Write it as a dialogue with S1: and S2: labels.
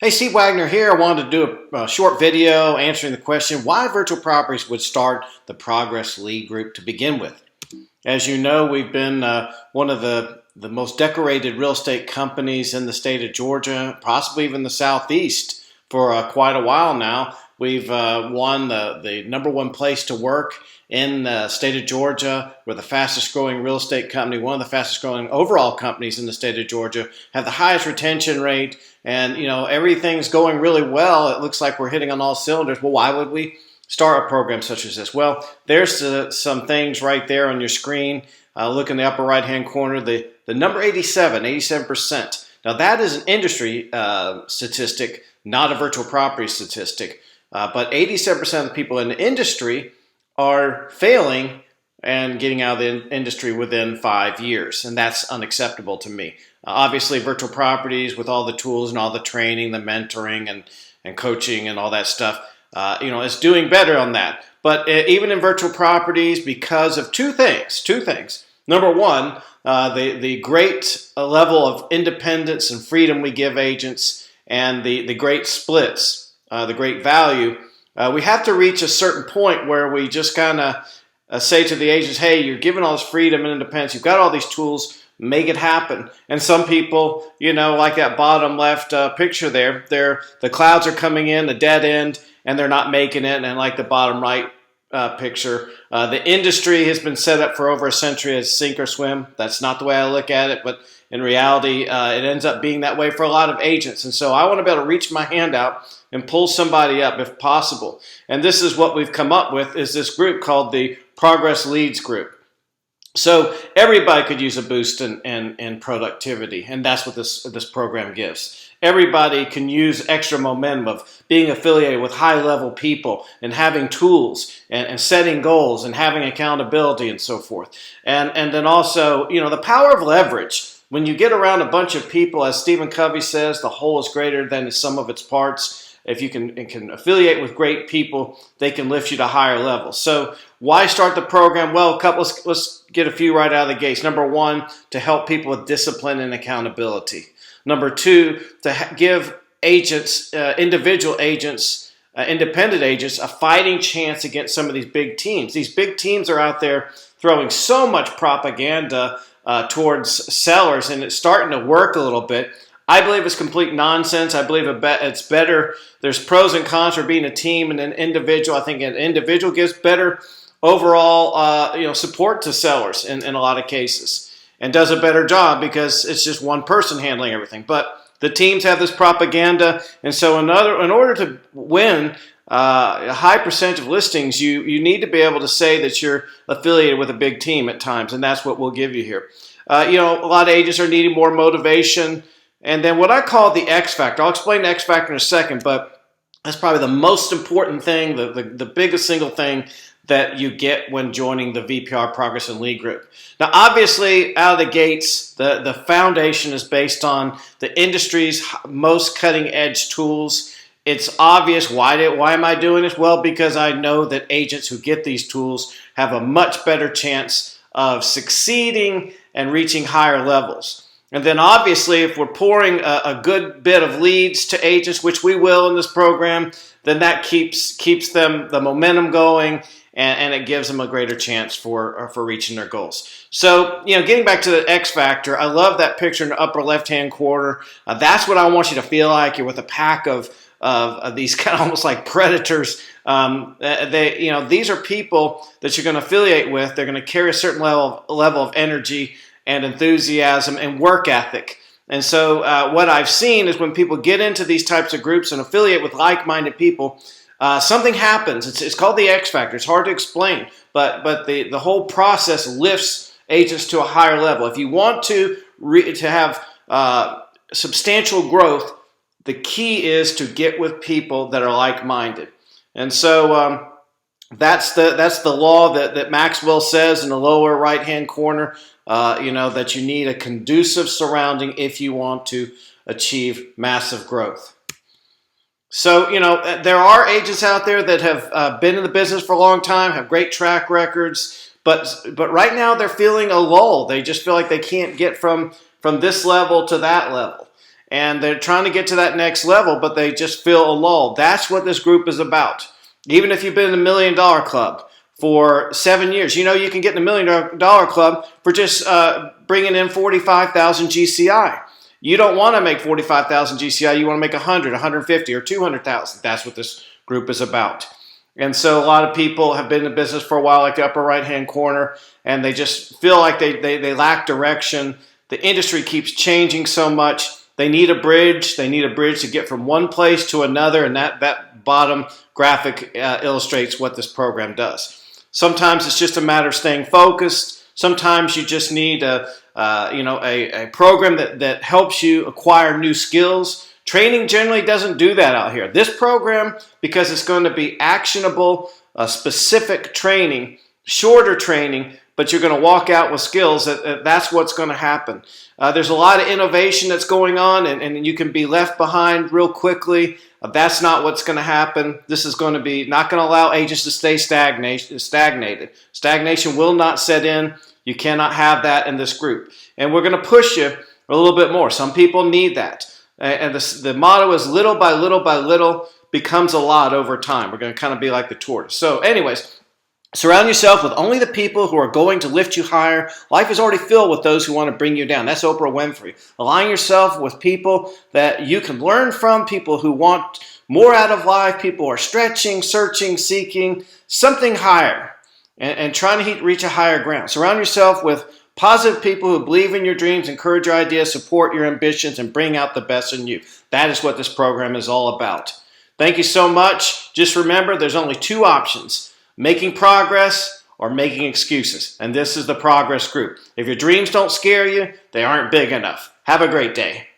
S1: Hey, Steve Wagner here. I wanted to do a short video answering the question why virtual properties would start the Progress Lead Group to begin with. As you know, we've been one of the most decorated real estate companies in the state of Georgia, possibly even the Southeast, for quite a while now. We've won the #1 place to work in the state of Georgia. We're the fastest growing real estate company, one of the fastest growing overall companies in the state of Georgia, have the highest retention rate, and everything's going really well. It looks like we're hitting on all cylinders. Well, why would we start a program such as this? Well, there's some things right there on your screen. Look in the upper right hand corner, the number 87%. Now that is an industry statistic, not a virtual property statistic. But 87% of the people in the industry are failing and getting out of the industry within 5 years, and that's unacceptable to me. Obviously, virtual properties with all the tools and all the training, the mentoring and coaching and all that stuff, it's doing better on that. But even in virtual properties, because of two things. Number one, the great level of independence and freedom we give agents, and the great splits. The great value, we have to reach a certain point where we just kind of say to the agents, hey, you're given all this freedom and independence, you've got all these tools, make it happen. And some people, like that bottom left picture there, the clouds are coming in, the dead end, and they're not making it. And like the bottom right picture, the industry has been set up for over a century as sink or swim. That's not the way I look at it, but in reality, it ends up being that way for a lot of agents. And so I want to be able to reach my hand out and pull somebody up if possible. And this is what we've come up with, is this group called the Progress Leads Group. So everybody could use a boost in productivity, and that's what this program gives. Everybody can use extra momentum of being affiliated with high-level people and having tools and setting goals and having accountability and so forth. And then also, the power of leverage. When you get around a bunch of people, as Stephen Covey says, the whole is greater than the sum of its parts. If you can affiliate with great people, they can lift you to higher levels. So why start the program? Well, let's get a few right out of the gates. Number one, to help people with discipline and accountability. Number two, to give agents, individual agents, independent agents, a fighting chance against some of these big teams. These big teams are out there throwing so much propaganda towards sellers, and it's starting to work a little bit. I believe it's complete nonsense. I believe it's better. There's pros and cons for being a team and an individual. I think an individual gives better overall support to sellers in a lot of cases, and does a better job because it's just one person handling everything. But the teams have this propaganda, and so in order to win a high percentage of listings, you need to be able to say that you're affiliated with a big team at times, and that's what we'll give you here. A lot of agents are needing more motivation. And then what I call the X factor. I'll explain the X factor in a second, but that's probably the most important thing, the biggest single thing that you get when joining the VPR Progress and Lead Group. Now, obviously, out of the gates, the foundation is based on the industry's most cutting-edge tools. It's obvious. Why am I doing this? Well, because I know that agents who get these tools have a much better chance of succeeding and reaching higher levels. And then obviously, if we're pouring a good bit of leads to agents, which we will in this program, then that keeps them the momentum going, and it gives them a greater chance for reaching their goals. So, getting back to the X factor, I love that picture in the upper left-hand corner. That's what I want you to feel like. You're with a pack of these kind of almost like predators. These are people that you're going to affiliate with. They're going to carry a certain level of energy and enthusiasm and work ethic. And so what I've seen is when people get into these types of groups and affiliate with like-minded people, something happens. It's called the X factor. It's hard to explain, but the whole process lifts agents to a higher level. If you want to have substantial growth, the key is to get with people that are like-minded. And so that's the law that Maxwell says in the lower right-hand corner. That you need a conducive surrounding if you want to achieve massive growth. So, there are agents out there that have been in the business for a long time, have great track records, but right now they're feeling a lull. They just feel like they can't get from this level to that level. and they're trying to get to that next level, but they just feel a lull. That's what this group is about. Even if you've been in the $1 Million Club for 7 years, you know you can get in the $1 Million Club for just bringing in 45,000 GCI. You don't want to make 45,000 GCI. You want to make 100, 150, or 200,000. That's what this group is about. And so a lot of people have been in business for a while, like the upper right-hand corner, and they just feel like they lack direction. The industry keeps changing so much. They need a bridge. They need a bridge to get from one place to another, and that bottom graphic illustrates what this program does. Sometimes it's just a matter of staying focused. Sometimes you just need a program that helps you acquire new skills. Training generally doesn't do that out here. This program, because it's going to be actionable, specific training, shorter training, but you're going to walk out with skills, that's what's going to happen. There's a lot of innovation that's going on, and you can be left behind real quickly. That's not what's going to happen. This is going to be not going to allow agents to stay stagnated. Stagnation will not set in. You cannot have that in this group. And we're going to push you a little bit more. Some people need that. And the motto is little by little by little becomes a lot over time. We're going to kind of be like the tortoise. So anyways, surround yourself with only the people who are going to lift you higher. Life is already filled with those who want to bring you down. That's Oprah Winfrey. Align yourself with people that you can learn from, people who want more out of life, people who are stretching, searching, seeking something higher and trying to reach a higher ground. Surround yourself with positive people who believe in your dreams, encourage your ideas, support your ambitions, and bring out the best in you. That is what this program is all about. Thank you so much. Just remember, there's only two options: making progress or making excuses. And this is the progress group. If your dreams don't scare you, they aren't big enough. Have a great day.